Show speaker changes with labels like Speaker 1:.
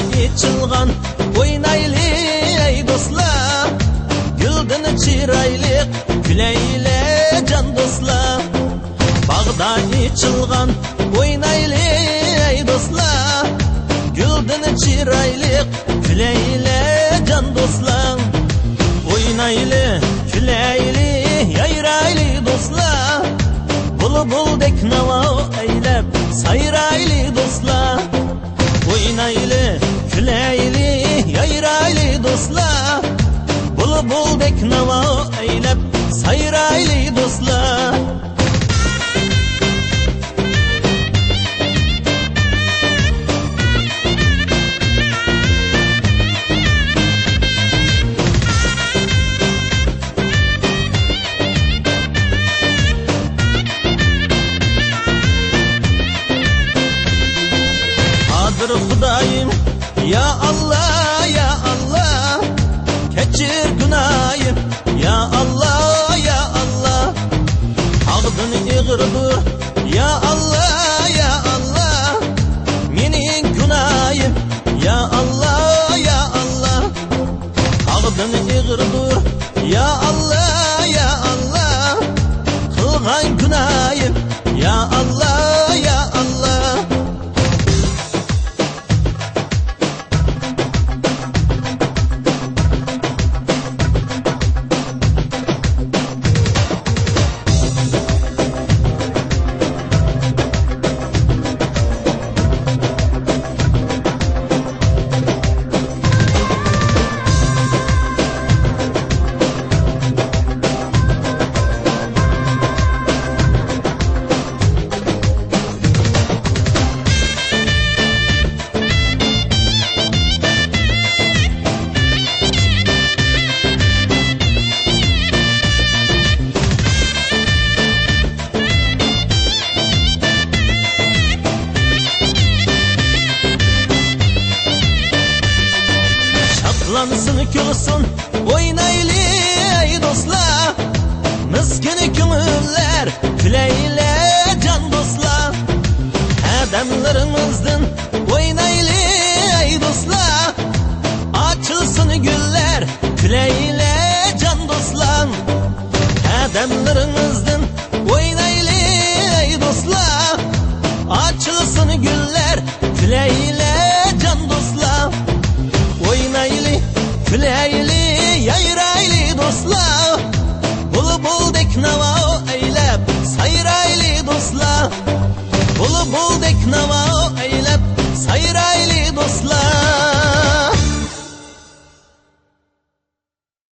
Speaker 1: içilgan oynaylı ey dostlar, güldün çiraylık güleyle can dostlar. Bağda içilgan oynaylı ey dostlar, güldün çiraylık güleyle can dostlar. Oynaylı küleyli yayraylı dostlar, bulubuldek nava eylep sayraylı dostlar. Oynaylı küleyli yayraylı dostlar, bulubuldek nava eylep sayraylı dostlar. Hudayım ya Allah ya Allah, keçir günahım ya Allah ya Allah. Ağdın iğirdir ya Allah ya Allah, menin günahım ya Allah ya Allah. Ağdın iğirdir ya Allah ya Allah, kılgan günahım ya Allah ya Allah. Lansın külsün oynaylı ey dostlar, miskin kümüller küleyle can dostlar. Adamlarımızdan oynaylı ey dostlar, açılsın güller küleyle can dostlar. Adamlarımızdan oynaylı ey dostlar, açılsın güller küleyle can dostlar. Oynaylı küleyli yayraylı dostlar, bulubuldek nava eylep sayraylı dostlar. Bulubuldek nava